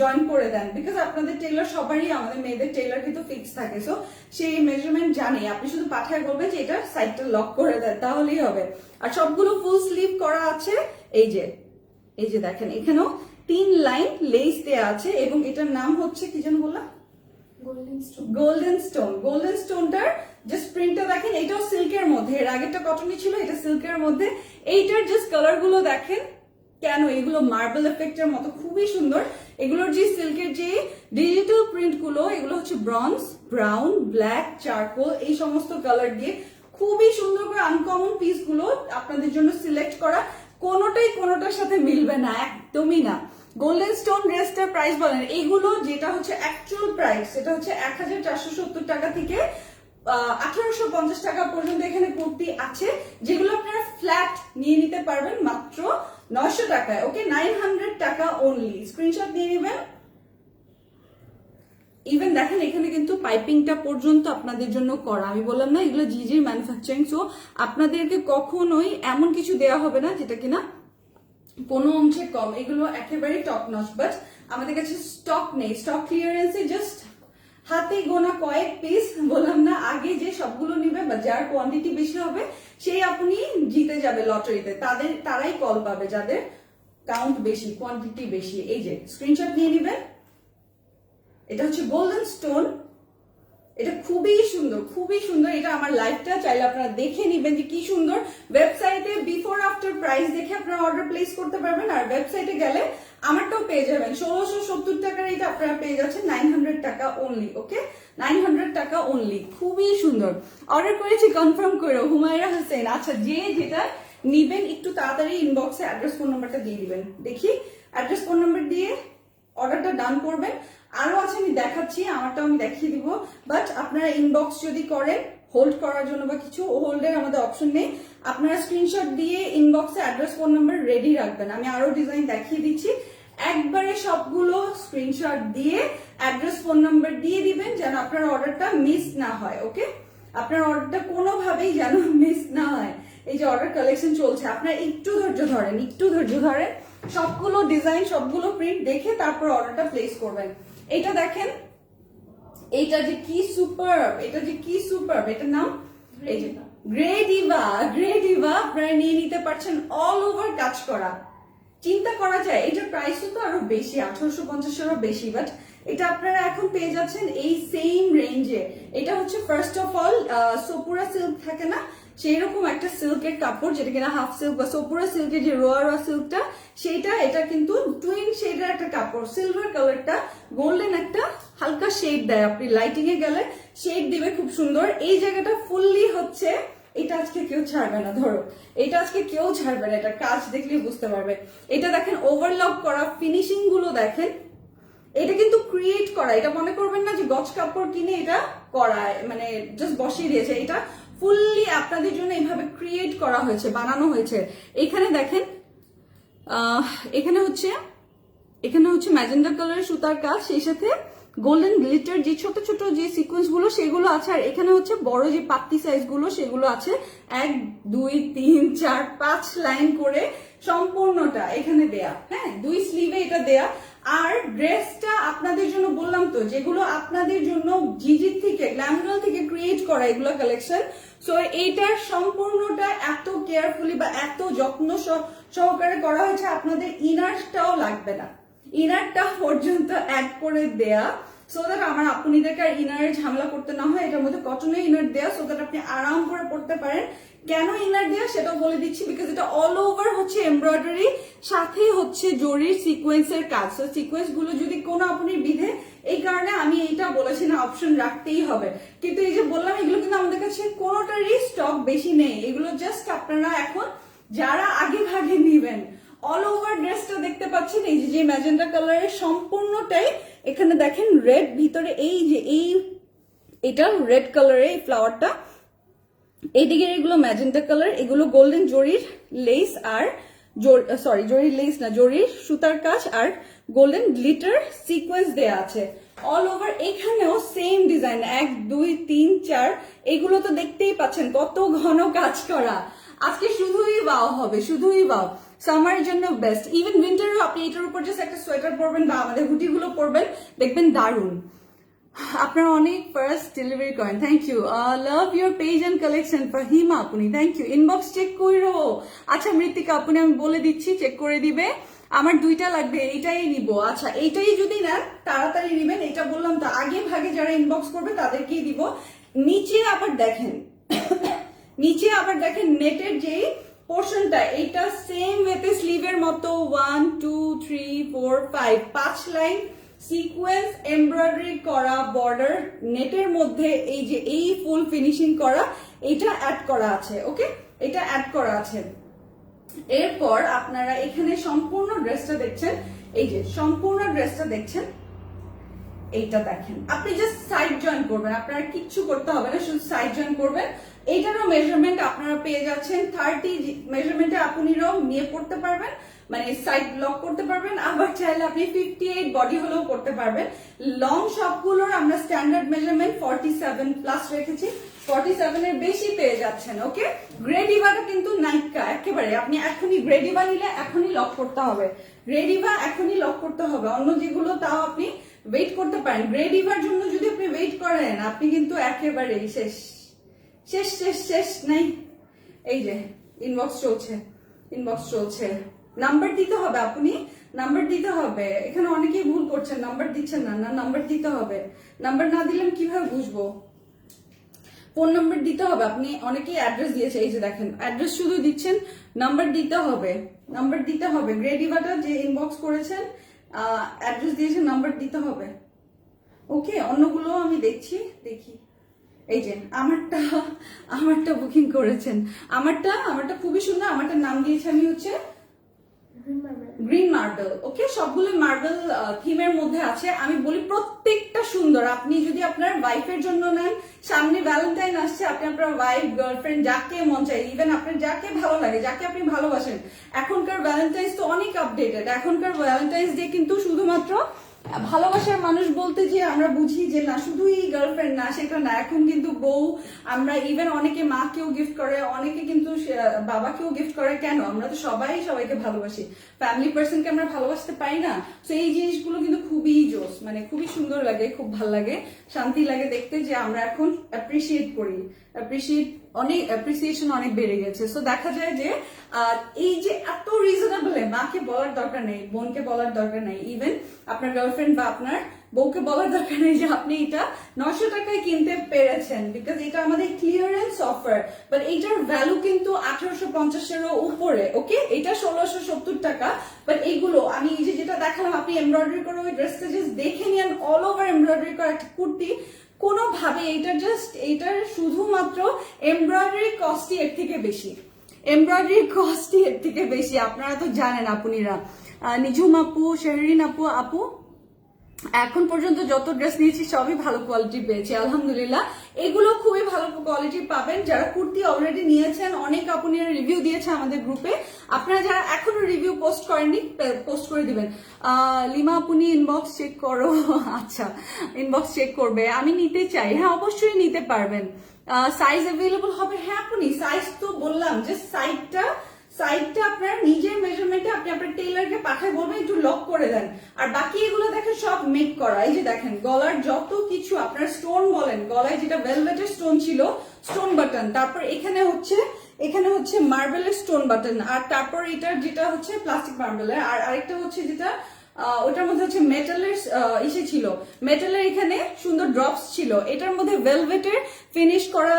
জয়েন করে দেন, বিকজ আপনাদের টেলার সবারই, আমাদের মেয়েদের টেলার কিন্তু ফিক্স থাকে, সো সেই মেজারমেন্ট জানে। আপনি শুধু পাঠায় বলবেন যে এটা সাইডটা লক করে দেন, তাহলেই হবে। আর সবগুলো ফুল স্লিভ করা আছে। এই যে দেখেন এখানেও 3 লাইন লেস দেয়া আছে, এবং এটার নাম হচ্ছে কি যেন বললাম, গোল্ডেন স্টোন। গোল্ডেন স্টোনটার জাস্ট প্রিন্টটা দেখেন, এটাও সিল্কের মধ্যে, এর আগেরটা কটনই ছিল, এটা সিল্কের মধ্যে। এইটার জাস্ট কালার গুলো দেখেন, কেন এগুলো মার্বেল এফেক্টের মতো খুবই সুন্দর। এগুলোর যে সিল্কের যে ডিজিটাল প্রিন্ট গুলো, এগুলো হচ্ছে ব্রঞ্জ, ব্রাউন, ব্ল্যাক, চারকোল, এই সমস্ত কালার দিয়ে খুবই সুন্দর করে আনকমন পিস গুলো আপনাদের জন্য সিলেক্ট করা। কোনোটাই কোনোটার সাথে মিলবে না, একদমই না। গোল্ডেন স্টোন ড্রেসটার প্রাইস বলেন, এইগুলো যেটা হচ্ছে অ্যাকচুয়াল প্রাইস সেটা হচ্ছে 1470 টাকা থেকে 1850 টাকা পর্যন্ত এখানে কুর্তি আছে, যেগুলো আপনারা ফ্ল্যাট নিয়ে নিতে পারবেন মাত্র 900 টাকায়। ওকে, 900 টাকা অনলি। স্ক্রিনশট নিয়ে নেবেন। ইভেন দেখেন এখানে কিন্তু পাইপিংটা পর্যন্ত আপনাদের জন্য করা। আমি বললাম না এগুলো জিজির ম্যানুফ্যাকচারিং, সো আপনাদেরকে কখনোই এমন কিছু দেওয়া হবে না যেটা কিনা কোনো অংশে কম। এগুলো একেবারেই টপ নচ, বাট আমাদের কাছে স্টক নেই, স্টক ক্লিয়ারেন্সে জাস্ট হাতে গোনা কয়েক পিস। বললাম না আগে যে সবগুলো নিবে বা যার কোয়ান্টিটি বেশি হবে সেই আপনি জিতে যাবে লটারিতে, তারাই কল পাবে যাদের কাউন্ট বেশি, কোয়ান্টিটি বেশি। এই যে স্ক্রিনশট নিয়ে নিবেন। এটা হচ্ছে গোল্ডেন স্টোন, এটা খুবই সুন্দর, খুবই সুন্দর। এটা আমার লাইভটা চাইলে আপনারা দেখে নিবেন যে কি সুন্দর। ওয়েবসাইটে বিফোর আফটার প্রাইস দেখে আপনারা অর্ডার প্লেস করতে পারবেন, আর ওয়েবসাইটে গেলে আমারটাও পেয়ে যাবেন। 1670 টাকার এটা আপনারা পেয়ে যাচ্ছেন 900 টাকা অনলি। ওকে, 900 টাকা অনলি, খুবই সুন্দর। অর্ডার করেছি কনফার্ম করে হুমায়রা হোসেন। আচ্ছা, যে যেটা নিবেন একটু তাড়াতাড়ি ইনবক্সে অ্যাড্রেস ফোন নাম্বারটা দিয়ে দিবেন, দেখি অ্যাড্রেস ফোন নাম্বার দিয়ে অর্ডারটা ডান করবেন। আরো আছে, আমি দেখাচ্ছি, আমারটাও আমি দেখিয়ে দিব, বাট আপনারা ইনবক্স যদি করেন হোল্ড করার জন্য বা কিছু, হোল্ডের আমাদের অপশন নেই। আপনারা স্ক্রিনশট দিয়ে ইনবক্সে অ্যাড্রেস ফোন নাম্বার রেডি রাখবেন। আমি আরো ডিজাইন দেখিয়ে দিচ্ছি, একবারে সবগুলো স্ক্রিনশট দিয়ে অ্যাড্রেস ফোন নাম্বার দিয়ে দিবেন যেন আপনার অর্ডারটা মিস না হয়। ওকে, আপনার অর্ডারটা কোনোভাবেই যেন মিস না হয়। এই যে অর্ডার কালেকশন চলছে, আপনারা একটু ধৈর্য ধরেন, একটু ধৈর্য ধরেন, সবগুলো ডিজাইন সবগুলো প্রিন্ট দেখে তারপর অর্ডারটা প্লেস করবেন। এটা দেখেন, এটা যে কি সুপার, এটা যে কি সুপার, এটার নাম এই যে গ্রে ডিভা। গ্রে ডিভা আপনারা নিয়ে নিতে পারছেন, অল ওভার কাজ করা। চিন্তা করা যায় এটার প্রাইসও তো আরো বেশি, 1850 এরও বেশি, বাট এটা আপনারা এখন পেয়ে যাচ্ছেন এই সেম রেঞ্জে। এটা হচ্ছে first of all Sopura silk থাকে না, সেই রকম একটা সিল্কের কাপড়, যেটা কিনা হাফ সিল্ক বা সোপুরা সিল্কের যে রোয়া সিল্কটা সেইটা, এটা কিন্তু টুইন শেডের একটা কাপড়। সিলভার কালারটা গোল্ডেন একটা হালকা শেড দেয়, আপনি লাইটিং এ গেলে শেড দিবে খুব সুন্দর। এই জায়গাটা ফুললি হচ্ছে, এটা আজকে কেউ ছাড়বে না, ধরো এটা আজকে কেউ ছাড়বে না, এটা কাজ দেখলেই বুঝতে পারবে। এটা দেখেন ওভারলক করা, ফিনিশিং গুলো দেখেন, এটা কিন্তু ক্রিয়েট করা। এটা মনে করবেন না যে গছ কাপড় কিনে এটা করা, মানে জাস্ট বসিয়ে দিয়েছে। এটা ফুললি আপনাদের জন্য এইভাবে ক্রিয়েট করা হয়েছে, বানানো হয়েছে। এখানে দেখেন, এখানে হচ্ছে ম্যাজেন্ডা কালারের সুতার কাজ, সেই সাথে গোল্ডেন গ্লিটার যে ছোট ছোট যে সিকোয়েন্স গুলো সেগুলো আছে, আর এখানে হচ্ছে বড় যে পাত্তি সাইজ গুলো সেগুলো আছে। 1 2 3 4 5 লাইন করে সম্পূর্ণটা এখানে দেয়া, হ্যাঁ 2 স্লিভে এটা দেয়া। আর ড্রেসটা আপনাদের জন্য বললাম তো, যেগুলো আপনাদের জন্য জিজির থেকে, গ্ল্যামরাল থেকে ক্রিয়েট করা এগুলো কালেকশন। সো এইটার সম্পূর্ণটা এত কেয়ারফুলি বা এত যত্ন সহকারে করা হয়েছে, আপনাদের ইনারটাও লাগবে না, ইনারটা পর্যন্ত অ্যাড করে দেয়া, সো দ্যাট আমার আপনাদেরকে আর ইনারের ঝামেলা করতে না হয়। এটার মধ্যে কটনের ইনার দেয়া, সো দ্যাট আপনি আরাম করে পড়তে পারেন, কেন ইনার দেয়া সেটাও বলে দিচ্ছি, বিকজ এটা অল ওভার হচ্ছে এমব্রয়ডারি, সাথে হচ্ছে জরির সিকোয়েন্সের কাজ। তো সিকোয়েন্স গুলো যদি কোনো আপনি বিধে, এই কারণে আমি এইটা বলেছি না অপশন রাখতেই হবে। কিন্তু এই যে বললাম এগুলো কিন্তু আমাদের কাছে কোনোটারই স্টক বেশি নেই, এগুলো জাস্ট আপনারা এখন যারা আগে ভাগে নিবেন। অল ওভার ড্রেসটা দেখতে পাচ্ছেন, এই যে ম্যাজেন্টা কালারের সম্পূর্ণটাই, এখানে দেখেন রেড ভিতরে, এই যে এটা রেড কালারের এই ফ্লাওয়ারটা, এইদিকে এগুলো ম্যাজেন্টা কালার, এগুলো গোল্ডেন জরির লেস আর জরির লেস না, জরির সুতার কাজ আর গোল্ডেন গ্লিটার সিকোয়েন্স দেয়া আছে অল ওভার। এখানেও সেম ডিজাইন 1 2 3 4, এগুলো তো দেখতেই পাচ্ছেন কত ঘন কাজ করা। আজকে শুধুই ওয়াও হবে, শুধুই ওয়াও। সামারের জন্য বেস্ট, ইভেন উইন্টারেও আপনি এটার উপর জাস্ট একটা সোয়েটার পরবেন বা আমাদের হুডি গুলো পরবেন, দেখবেন দারুন। আপনারা অনেক ফার্স্ট ডেলিভারি করেন, thank you. Love your page and collection Fahima আপনি, থ্যাংক ইউ। ইনবক্স চেক করো। আচ্ছা মৃত্তিকা আপনি, আমি বলে দিচ্ছি চেক করে দিবে। আমার 2টা লাগবে, এইটাই নিব। আচ্ছা এইটাই যদি নেন তাড়াতাড়ি নিবেন, এটা বললাম তো আগে ভাগে যারা ইনবক্স করবে তাদেরকেই দিব। নিচে আবার দেখেন নিচে আবার দেখেন নেটের যেই পোর্শনটা, এইটা সেম ওয়েতে স্লিভের মতো 1 2 3 4 5 5 লাইন সিকোয়েন্স এমব্রয়ডারি করা বর্ডার নেটের মধ্যে, এই যে এই ফুল ফিনিশিং করা, এটা অ্যাড করা আছে। ওকে, এটা অ্যাড করা আছে। এরপর আপনারা এখানে সম্পূর্ণ ড্রেসটা দেখছেন, এই যে সম্পূর্ণ ড্রেসটা দেখছেন, এইটা দেখেন। আপনি জাস্ট সাইড জয়েন করবেন, আপনারা কিচ্ছু করতে হবে না, শুধু সাইড জয়েন করবেন। এইটারও মেজারমেন্ট আপনারা পেয়ে যাচ্ছেন 30 মেজারমেন্টে, আপনিরাও নিয়ে পড়তে পারবেন, মানে সাইড লক করতে পারবেন। আবার চাইলে আপনি 58 বডি হলেও করতে পারবেন। লং সবগুলোর আমরা স্ট্যান্ডার্ড মেজারমেন্ট 47 প্লাস রেখেছি, 47 এর বেশি পেয়ে যাচ্ছেন। ওকে, গ্রেডিভাটা কিন্তু নাইকা একেবারে, আপনি এখনই গ্রেডিভা নিলে এখনই লক করতে হবে, গ্রেডিভা এখনই লক করতে হবে। অন্য যেগুলো তাও আপনি ওয়েট করতে পারেন, গ্রেডিভার জন্য যদি আপনি ওয়েট করেন আপনি কিন্তু একেবারে শেষ শেষ শেষ শেষ নাই। এই যে ইনবক্স চলছে, ইনবক্স চলছে, নাম্বার দিতে হবে, আপনি নাম্বার দিতে হবে। এখানে অনেকেই ভুল করছেন, নাম্বার দিচ্ছেন না, না নাম্বার দিতে হবে। নাম্বার না দিলে কিভাবে বুঝবো? ফোন নাম্বার দিতে হবে। আপনি অনেকেই অ্যাড্রেস দিয়েছে, এই যে দেখেন অ্যাড্রেস শুধু দিচ্ছেন, নাম্বার দিতে হবে, নাম্বার দিতে হবে। গ্রেডিভাটা যে ইনবক্স করেছেন অ্যাড্রেস দিয়েছেন, নাম্বার দিতে হবে। ওকে, অন্যগুলো আমি দেখছি, দেখি। এই যে আমারটা বুকিং করেছেন, আমারটা খুবই সুন্দর। আমারটার নাম দিয়েছি আমি হচ্ছে গ্রিন মার্বেল। ওকে, সবগুলো মার্বেল থিমের মধ্যে আছে। আমি বলি প্রত্যেকটা সুন্দর। আপনি যদি আপনার ওয়াইফের জন্য নেন, সামনে ভ্যালেন্টাইন আসছে, আপনি আপনার ওয়াইফ গার্লফ্রেন্ড যাকে মন চাই, ইভেন আপনার যাকে ভালো লাগে, যাকে আপনি ভালোবাসেন। এখনকার ভ্যালেন্টাইন্স তো অনেক আপডেটেড, এখনকার ভ্যালেন্টাইন্স ডে কিন্তু শুধুমাত্র ভালোবাসার মানুষ বলতে যে আমরা বুঝি যে না শুধুই গার্লফ্রেন্ড, না সেটা না। এখন কিন্তু বউ, আমরা ইভেন অনেকে মাকেও গিফট করে, অনেকে কিন্তু বাবাকেও গিফট করে। কেন? আমরা তো সবাই সবাইকে ভালোবাসি, ফ্যামিলি পার্সনকে আমরা ভালোবাসতে পারি না? তো এই জিনিসগুলো কিন্তু খুবই জোস, মানে খুবই সুন্দর লাগে, খুব ভালো লাগে, শান্তি লাগে দেখতে যে আমরা এখন অ্যাপ্রিসিয়েট করি, অ্যাপ্রিসিয়েশন অনেক বেড়ে গেছে। সো দেখা যায় যে এই যে এত রিজনেবল, মাকে বলার দরকার নেই, বোনকে বলার দরকার নেই, ইভেন আপনার গার্লফ্রেন্ড বা আপনার বউকে বলার দরকার নেই যে আপনি এটা 900 টাকায় কিনতে পেরেছেন, বিকজ এটা আমাদের ক্লিয়ারেন্স অফার। বাট এইটার ভ্যালু কিন্তু 1850-এরও উপরে। ওকে, এটা 1670 টাকা। বাট এইগুলো আমি এই যে যেটা দেখালাম, আপনি এমব্রয়ডারি করে ওই ড্রেসটা জাস্ট দেখে নিন, অল ওভার এমব্রয়ডারি করা একটা কুর্তি। কোনোভাবে এইটার শুধুমাত্র এমব্রয়ডারি কস্টই এর থেকে বেশি, এমব্রয়ডারি কস্টই এর থেকে বেশি। আপনারা তো জানেন আপুনিরা, নিঝুম আপু, শেহরিন আপু এখন পর্যন্ত যত ড্রেস নিয়েছি সবই ভালো কোয়ালিটি পেয়েছি আলহামদুলিল্লাহ। এগুলো খুবই ভালো কোয়ালিটি পাবেন। যারা কুর্তি অলরেডি নিয়েছেন, অনেক আপুনিরা রিভিউ দিয়েছে আমাদের গ্রুপে, আপনারা যারা এখনো রিভিউ পোস্ট করেননি পোস্ট করে দিবেন। লিমা আপনি ইনবক্স চেক করো। আচ্ছা, ইনবক্স চেক করবে। আমি নিতে চাই, হ্যাঁ অবশ্যই নিতে পারবেন। সাইজ অ্যাভেলেবল হবে, হ্যাঁ আপনি সাইজ তো বললাম যে সাইডটা আপনার নিজের মেজারমেন্টে আপনি আপনার টেইলারকে পাঠায় বলবেন একটু লক করে দেন। আর বাকি এগুলো দেখেন সব মেক করা। এই যে দেখেন গলার যত কিছু আপনার স্টোন বলেন, গলায় যেটা ভেলভেটের স্টোন ছিল, স্টোন বাটন, তারপর এখানে হচ্ছে মার্বেলের স্টোন বাটন, আর তারপর এটার যেটা হচ্ছে প্লাস্টিক মার্বেলের, আর আরেকটা হচ্ছে যেটা ওটার মধ্যে হচ্ছে মেটালের ইসে ছিল, মেটালের এখানে সুন্দর ড্রপস ছিল, এটার মধ্যে ভেলভেটের ফিনিশ করা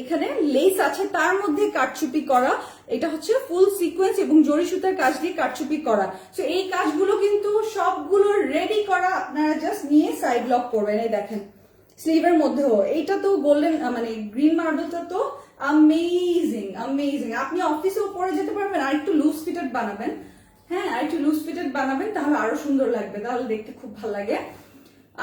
এখানে লেস আছে, তার মধ্যে কারচুপি করা, এটা হচ্ছে ফুল সিকোয়েন্স এবং জরি সুতার কাজ দিয়ে কারচুপি করা। তো এই কাজগুলো কিন্তু সবগুলো রেডি করা, আপনারা জাস্ট নিয়ে সাইড লক করবেন। এই দেখেন স্লিভের মধ্যেও এইটা তো গোল্ডেন মানে গ্রিন মার্বেলটা তো অ্যামেজিং অ্যামেজিং। আপনি অফিসেও পরে যেতে পারবেন, আর একটু লুজ ফিটেড বানাবেন, হ্যাঁ আর একটু লুজ ফিটেড বানাবেন, তাহলে আরো সুন্দর লাগবে, তাহলে দেখতে খুব ভালো লাগে।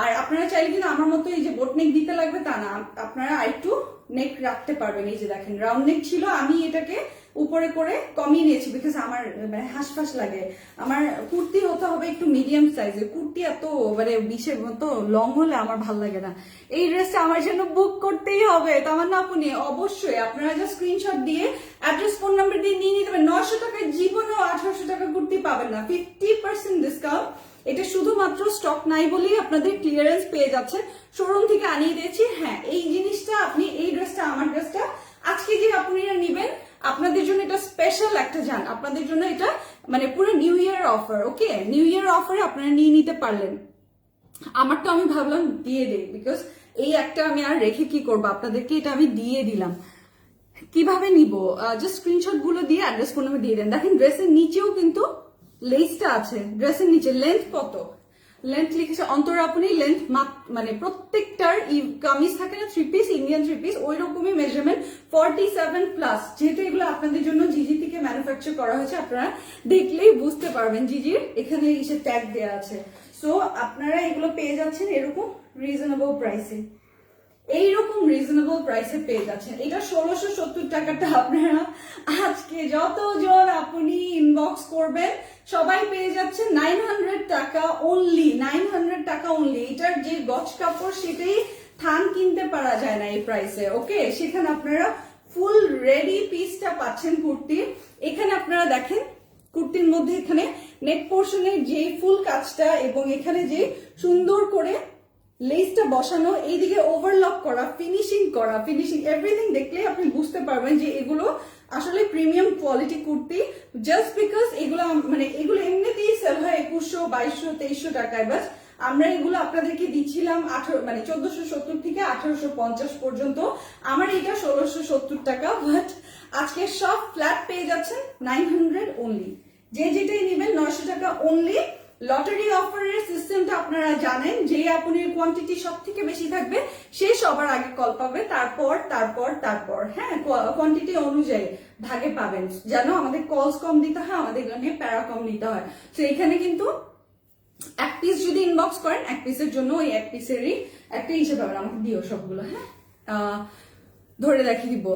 আর আপনারা চাইলে কিন্তু আমার মতো এই যে বোট নেক দিতে লাগবে তা না, আপনারা আরেকটু নেক রাখতে পারবেন। এই যে দেখেন রাউন্ড নেক ছিল, আমি এটাকে উপরে করে কমিয়ে নিয়েছি বিকজ আমার মানে হাঁসফাঁস লাগে। আমার কুর্তি হতে হবে একটু মিডিয়াম সাইজের, কুর্তি এত মানে বিশের মতো লং হলে আমার ভাল লাগে না। এই ড্রেসটা আমার জন্য বুক করতেই হবে তামান্না আপু নিয়ে, অবশ্যই আপনারা যা স্ক্রিনশট দিয়ে অ্যাড্রেস ফোন নাম্বার দিয়ে নিয়ে নিতে পারেন। 900 টাকায় জীবনেও 1800 টাকা কুর্তি পাবেন না, 50% ডিসকাউন্ট। এটা শুধুমাত্র স্টক নাই বলেই আপনাদের ক্লিয়ারেন্স পেয়ে যাচ্ছেন, শোরুম থেকে আনিয়ে দিয়েছি। হ্যাঁ এই জিনিসটা আপনি এই ড্রেসটা আমার ড্রেসটা আজকে যে আপনারা নিবেন আপনাদের জন্য এটা স্পেশাল একটা জান, আপনাদের জন্য এটা মানে পুরো নিউ ইয়ার অফার। ওকে নিউ ইয়ার অফারে আপনারা নিয়ে নিতে পারলেন। আমারটা আমি ভাবলাম দিয়ে দেই বিকজ এই একটা আমি আর রেখে কি করবো, আপনাদেরকে এটা আমি দিয়ে দিলাম। কিভাবে নিব জাস্ট স্ক্রিনশট গুলো দিয়ে অ্যাড্রেস ফোন নাম্বার দিয়ে দেন। দেখেন ড্রেসের নিচেও কিন্তু লেসটা আছে, ড্রেসের নিচে লেন্থ কত, লেন্থ লিখেছে অন্তরা আপনি লেন্থ মানে প্রত্যেকটার কামিজ থাকে না 3 পিস ইন্ডিয়ান 3 পিস, ওই রকমই মেজারমেন্ট 47 প্লাস। যেহেতু এগুলো আপনাদের জন্য জিজি থেকে ম্যানুফ্যাকচার করা হয়েছে, আপনারা দেখলেই বুঝতে পারবেন, জিজির এখানে এসে ট্যাগ দেওয়া আছে। সো আপনারা এগুলো পেয়ে যাচ্ছেন এরকম রিজনেবল প্রাইসে, এইরকম রিজনেবল প্রাইসে পেয়ে যাচ্ছেন। এটা 1670 টাকাটা আপনারা আজকে যতজন আপনি ইনবক্স করবেন সবাই পেয়ে যাচ্ছেন 900 টাকা অনলি, 900 টাকা অনলি। এটার যে গজ কাপড় সেটাই থান কিনতে পারা যায় না এই প্রাইসে। ওকে সেখানে আপনারা ফুল রেডি পিসটা পাচ্ছেন কুর্তি। এখানে আপনারা দেখেন কুর্তির মধ্যে এখানে নেক পোর্শনের যে ফুল কাজটা এবং এখানে যে সুন্দর করে লেসটা বসানো, এইদিকে ওভারলক করা, ফিনিশিং এভরিথিং দেখলেই আপনি বুঝতে পারবেন যে এগুলো আসলে premium quality kurti. Just because এগুলো মানে এগুলো এমনিতেই সেল হয় 2100 2200 2300 টাকায়, বাট আমরা এগুলো আপনাদেরকে দিচ্ছিলাম 1470 থেকে 1850 পর্যন্ত। আমার এটা 1670 টাকা, বাট আজকে সব ফ্ল্যাট পেয়ে যাচ্ছেন 900 অনলি। যে যেটাই নেবেন 900 টাকা অনলি। লটারি অফারের সিস্টেমটা আপনারা জানেন, যে আপনার কোয়ান্টিটি সব থেকে বেশি থাকবে সে সবার আগে কল পাবে, তারপর হ্যাঁ কোয়ান্টিটি অনুযায়ী ভাগে পাবেন, যেন আমাদের কলস কম দিতে হয়, আমাদের এখানে প্যারা কম দিতে হয়। তো এখানে কিন্তু এক পিস যদি ইনবক্স করেন এক পিসের জন্য ওই এক পিসেরই একটা হিসেবে পাবেন। আমাকে দিও সবগুলো, হ্যাঁ ধরে দেখিয়ে দিব।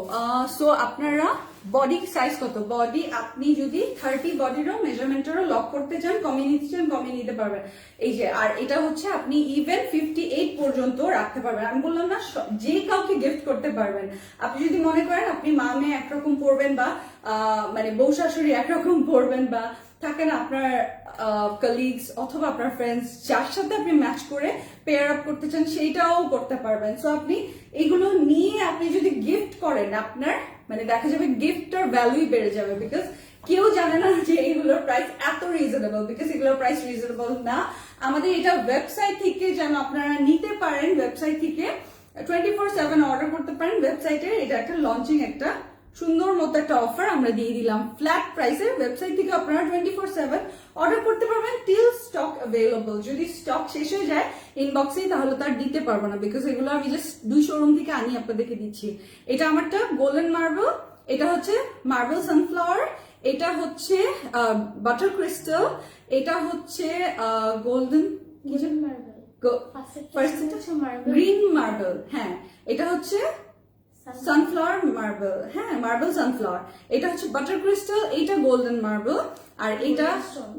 সো আপনারা বডি সাইজ কত, বডি আপনি যদি 30 বডিরও মেজারমেন্টেরও লক করতে চান, কমিয়ে নিতে চান, কমিয়ে নিতে পারবেন। এই যে আর এটা হচ্ছে আপনি ইভেন 58 পর্যন্ত রাখতে পারবেন। আমি বললাম না যে কাউকে গিফট করতে পারবেন। আপনি যদি মনে করেন আপনি মা মেয়ে একরকম পরবেন, বা মানে বউ শাশুড়ি একরকম পরবেন, বা থাকেন আপনার কলিগস অথবা আপনার ফ্রেন্ডস যার সাথে আপনি ম্যাচ করে পেয়ার আপ করতে চান সেইটাও করতে পারবেন। সো আপনি এগুলো নিয়ে আপনি যদি গিফট করেন আপনার মানে দেখা যাবে গিফটটার ভ্যালুই বেড়ে যাবে, বিকজ কেউ জানে না যে এগুলোর প্রাইস এত রিজনেবল, বিকজ এগুলোর প্রাইস রিজনেবল না। আমাদের এটা ওয়েবসাইট থেকে যেন আপনারা নিতে পারেন, ওয়েবসাইট থেকে 24/7 অর্ডার করতে পারেন। ওয়েবসাইটে এটা একটা লঞ্চিং একটা সুন্দর মতো একটা অফার আমরা দিয়ে দিলাম ফ্ল্যাট প্রাইসে। ওয়েবসাইট থেকে আপনারা 24/7 অর্ডার করতে পারবেন টিল স্টক অ্যাভেলেবল। যদি স্টক শেষ হয়ে যায় ইনবক্সেই তাহলে তার দিতে পারবো না, বিকজ এগুলো আমি জাস্ট 2 শোরুম থেকে আনি আপনাদেরকে দিচ্ছি। এটা আমারটা গোল্ডেন মার্বেল, এটা হচ্ছে মার্বেল সানফ্লাওয়ার, এটা হচ্ছে বাটার ক্রিস্টাল, এটা হচ্ছে গোল্ডেন মার্বেল, গ্রিন মার্বেল, হ্যাঁ এটা হচ্ছে সানফ্লাওয়ার মার্বেল, হ্যাঁ মার্বেল সানফ্লাওয়ার, এটা হচ্ছে বাটার ক্রিস্টাল, এইটা গোল্ডেন মার্বেল, আর এটা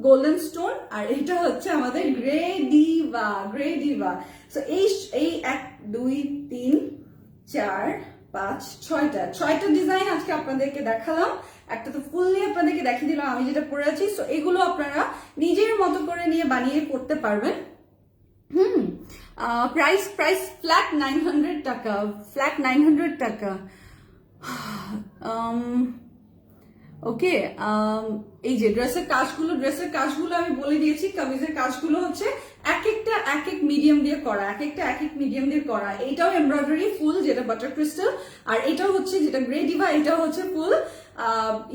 গোল্ডেন স্টোন, আর এটা হচ্ছে আমাদের গ্রে ডিভা। সো এই 1 2 3 4 5 6টা ডিজাইন আজকে আপনাদেরকে দেখালাম। একটা তো ফুললি আপনাদেরকে দেখিয়ে দিলাম আমি যেটা পরে আছি। সো এগুলো আপনারা নিজের মতো করে নিয়ে বানিয়ে পড়তে পারবেন। প্রাইস ফ্ল্যাট 900 টাকা, ফ্ল্যাট 900 টাকা। ওকে, এই যে ড্রেসের কাজগুলো আমি বলে দিয়েছি। কামিজের কাজগুলো হচ্ছে এক একটা এক এক মিডিয়াম দিয়ে করা, এক একটা এক এক মিডিয়াম দিয়ে করা। এইটাও এমব্রয়ডারি ফুল, যেটা বাটার ক্রিস্টাল, আর এটাও হচ্ছে যেটা গ্রে ডিভা, এটাও হচ্ছে ফুল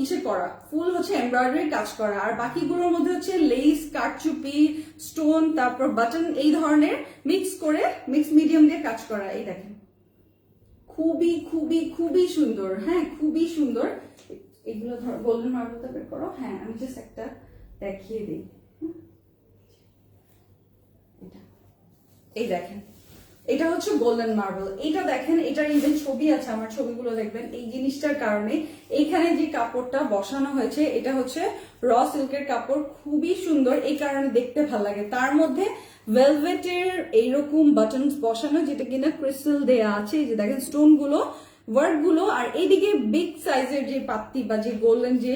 ইসে করা, ফুল হচ্ছে এমব্রয়ডারি কাজ করা। আর বাকিগুলোর মধ্যে হচ্ছে লেস, কারচুপি, স্টোন, তারপর বাটন, এই ধরনের মিক্স মিডিয়াম দিয়ে কাজ করা। এই দেখেন, খুবই খুবই খুবই সুন্দর। হ্যাঁ, খুবই সুন্দর। এগুলো ধর, গোল্ডেন মার্বেলটা বের করো। হ্যাঁ, আমি জাস্ট একটা দেখিয়ে দিই। এই দেখেন, এটা হচ্ছে গোল্ডেন মার্বেল। এটা দেখেন, এটার ইভেন ছবি আছে, আমার ছবিগুলো দেখবেন। এই জিনিসটার কারণে এইখানে যে কাপড়টা বসানো হয়েছে, এটা হচ্ছে র সিল্কের কাপড়, খুবই সুন্দর, এই কারণে দেখতে ভালো লাগে। তার মধ্যে ভেলভেটের এইরকম বাটনস বসানো, যেটা কিনা ক্রিস্টাল দেয়া আছে। এই যে দেখেন স্টোন গুলো, ওয়ার্ক গুলো, আর এইদিকে বিগ সাইজের যে পাত্তি বা যে গোল্ডেন যে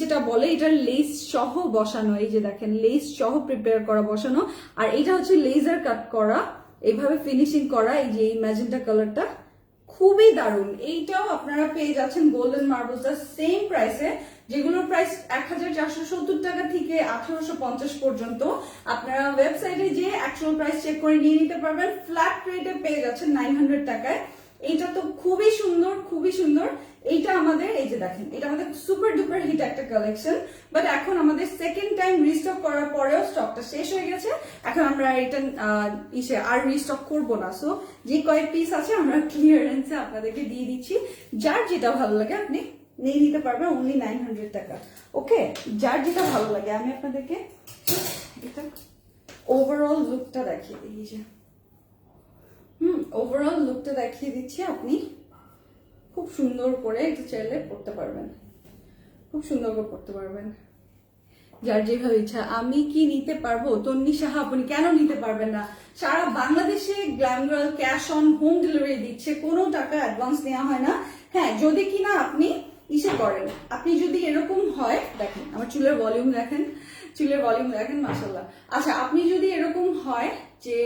সেটা বলে, এটার লেস সহ বসানো। এই যে দেখেন, লেস সহ প্রিপেয়ার করা বসানো। আর এটা হচ্ছে লেজার কাট করা, এইভাবে ফিনিশিং করা। এই যে এই ম্যাজেন্টা কালারটা খুবই দারুণ। এইটাও আপনারা পেয়ে যাচ্ছেন গোল্ডেন মার্বেলসটা সেম প্রাইসে, যেগুলোর প্রাইস 1470 টাকা থেকে 1850 পর্যন্ত। আপনারা ওয়েবসাইটে যে অ্যাকচুয়াল প্রাইস চেক করে নিয়ে নিতে পারবেন। ফ্ল্যাট রেটে পেয়ে যাচ্ছেন 900 টাকায়। এইটা তো খুবই সুন্দর, খুবই সুন্দর। এইটা আমাদের, এই যে দেখেন, এটা আমাদের সুপার ডুপার হিট একটা কালেকশন, বাট এখন আমাদের সেকেন্ড টাইম রিস্টক করার পরেও স্টকটা শেষ হয়ে গেছে। এখন আমরা এটা আর রিস্টক করবো না। সো যে কয়েক পিস আছে আমরা ক্লিয়ারেন্সে আপনাদেরকে দিয়ে দিচ্ছি। যার যেটা ভালো লাগে আপনি নিয়ে নিতে পারবেন, অনলি 900 টাকা। ওকে, যার যেটা ভালো লাগে। আমি আপনাদেরকে এটা ওভারঅল লুকটা দেখিয়ে দিই। এই যে ওভারঅল লুকটা দেখিয়ে দিচ্ছি। আপনি খুব সুন্দর করে একটু চাইলে পড়তে পারবেন, খুব সুন্দর করে পড়তে পারবেন, যার যেভাবে ইচ্ছা। আমি কি নিতে পারবো? তন্নি সাহা, আপনি কেন নিতে পারবেন না? সারা বাংলাদেশে glam girl cash on home delivery দিচ্ছে, কোনো টাকা অ্যাডভান্স নেওয়া হয় না। হ্যাঁ, যদি কিনা আপনি ইসে করেন, আপনি যদি এরকম হয়, দেখেন আমার চুলের ভলিউম দেখেন, মাশাআল্লাহ। আচ্ছা, আপনি যদি এরকম হয় যে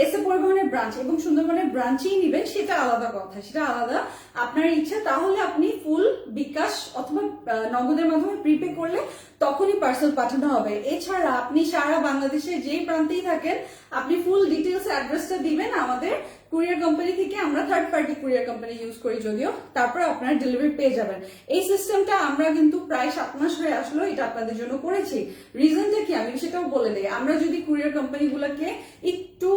এসে পরিবহনের ব্রাঞ্চ এবং সুন্দরবনের ব্রাঞ্চেই নিবেন, সেটা আলাদা কথা, সেটা আলাদা, আপনার ইচ্ছা। তাহলে আপনি ফুল বিকাশ অথবা নগদের মাধ্যমে প্রিপে করলে তখনই পার্সেল পাঠানো হবে। এছাড়া আপনি সারা বাংলাদেশে যেই প্রান্তেই থাকেন, আপনি ফুল ডিটেলস অ্যাড্রেসটা দিবেন আমাদের কুরিয়ার কোম্পানি থেকে। আমরা third party courier company use করি যদিও, তারপর আপনারা ডেলিভারি পেয়ে যাবেন। এই সিস্টেমটা আমরা কিন্তু প্রায় 7 মাস হয়ে আসলো এটা আপনাদের জন্য করেছি। রিজনটা কি আমি সেটাও বলে দিই। আমরা যদি কুরিয়ার কোম্পানিগুলোকে একটু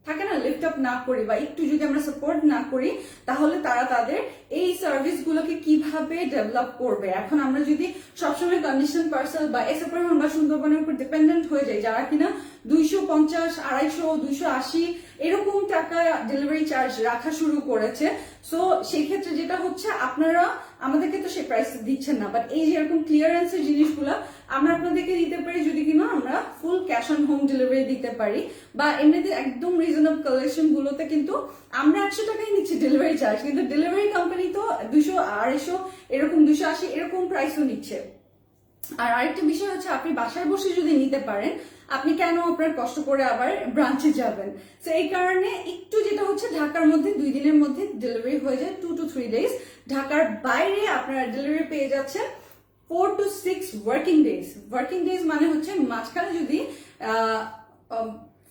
থাকে না লিফট আপ না করি, বা একটু যদি আমরা সাপোর্ট না করি, তাহলে তারা তাদের এই সার্ভিস গুলোকে কিভাবে ডেভেলপ করবে। এখন আমরা যদি সবসময় কন্ডিশন পার্সেল বা এসে পরিমাণ বা সুন্দরবনের উপর ডিপেন্ডেন্ট হয়ে যাই, যারা কিনা 250, 250, 280 এরকম টাকা ডেলিভারি চার্জ রাখা শুরু করেছে, সো সেই ক্ষেত্রে যেটা হচ্ছে, আপনারা আমাদেরকে তো সেই প্রাইস দিচ্ছেন না, বাট এই যে এরকম ক্লিয়ারেন্সের জিনিসগুলো আমরা আপনাদেরকে দিতে পারি যদি কিনা আমরা full cash on home delivery দিতে পারি। বা এমনিতে একদম রিজনেবল কালেকশন গুলোতে কিন্তু আমরা 100 টাকাই নিচ্ছি ডেলিভারি চার্জ, কিন্তু ডেলিভারি কোম্পানি তো 200, 250 এরকম 280 এরকম প্রাইসও নিচ্ছে। আর আরেকটা বিষয় হচ্ছে, আপনি বাসায় বসে যদি নিতে পারেন, আপনি কেন আপনার কষ্ট করে আবার ব্রাঞ্চে যাবেন? তো এই কারণে একটু যেটা হচ্ছে, ঢাকার মধ্যে 2 দিনের মধ্যে ডেলিভারি হয়ে যায়, 2 to 3 days। ঢাকার বাইরে আপনারা ডেলিভারি পেয়ে যাচ্ছেন 4 to 6 working days. Working days মানে হচ্ছে মাঝখানে যদি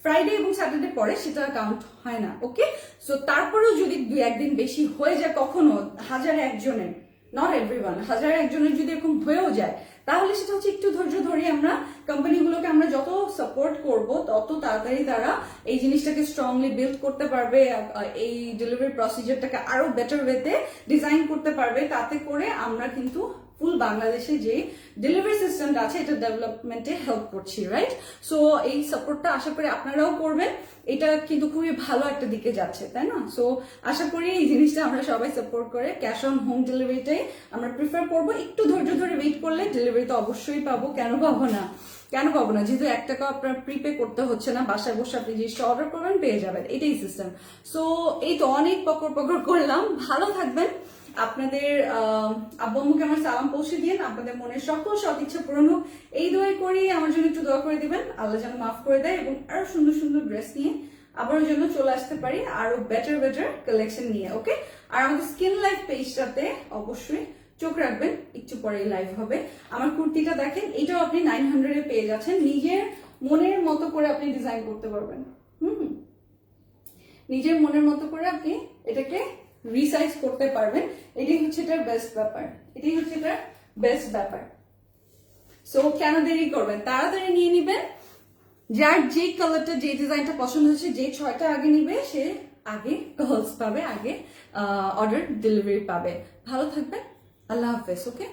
ফ্রাইডে এবং স্যাটারডে পরে, সেটা কাউন্ট হয় না। ওকে, সো তারপরেও যদি 2-1 দিন বেশি হয়ে যায়, কখনো 1001 জনের, নট এভরিওয়ান, 1001 জনের যদি এরকম হয়েও যায়, তাহলে সেটা হচ্ছে একটু ধৈর্য ধরে আমরা কোম্পানিগুলোকে আমরা যত সাপোর্ট করব, তত তাড়াতাড়ি তারা এই জিনিসটাকে স্ট্রংলি বিল্ড করতে পারবে, এই ডেলিভারি প্রসিজারটাকে আরো বেটার ওয়েতে ডিজাইন করতে পারবে। তাতে করে আমরা কিন্তু ফুল বাংলাদেশে যে ডেলিভারি সিস্টেমটা আছে, এটা ডেভেলপমেন্টে হেল্প করছি, রাইট? সো এই সাপোর্টটা আশা করি আপনারাও করবেন। এটা কিন্তু খুবই ভালো একটা দিকে যাচ্ছে, তাই না? সো আশা করি এই জিনিসটা আমরা সবাই সাপোর্ট করে ক্যাশ অন হোম ডেলিভারিটাই আমরা প্রিফার করব। একটু ধৈর্য ধরে ওয়েট করলে ডেলিভারি তো অবশ্যই পাবো, কেন পাবো না? যেহেতু 1 টাকা আপনার প্রিপে করতে হচ্ছে না, বাসায় বসে আপনি জিনিসটা অর্ডার করবেন, পেয়ে যাবেন, এটাই সিস্টেম। সো এই তো অনেক পকর করলাম। ভালো থাকবেন। আপনাদের আব্বু আম্মুকে আমার সালাম পৌঁছে দিন, আপনাদের মনের সকল সৎ ইচ্ছা পূরণ হোক এই দোয়া করি। আমার জন্য একটু দোয়া করে দিবেন, আল্লাহ যেন মাফ করে দেয়, এবং আরো সুন্দর সুন্দর ড্রেস নিয়ে আবার জন্য চলে আসতে পারি, আরো বেটার কালেকশন নিয়ে। ওকে, আর আমাদের স্কিন লাইফ পেজটাতে অবশ্যই চোখ রাখবেন, একটু পরে লাইভ হবে। আমার কুর্তিটা দেখেন, এটাও আপনি 900 এ পেয়ে যাচ্ছেন। নিজের মনের মতো করে আপনি ডিজাইন করতে পারবেন। নিজের মনের মতো করে আপনি এটাকে রিসাইজ করতে পারবেন। এটাই হচ্ছে এটার বেস্ট ব্যাপার, এটাই হচ্ছে এটার বেস্ট ব্যাপার। সো কেন দেরি করবেন, তাড়াতাড়ি নিয়ে নিবেন। যার যে কালারটা, যে ডিজাইনটা পছন্দ হচ্ছে, যে 6টা আগে নিবে সে আগে কলস পাবে, আগে অর্ডার ডেলিভারি পাবে। ভালো থাকবেন, আল্লাহ হাফেজ। ওকে।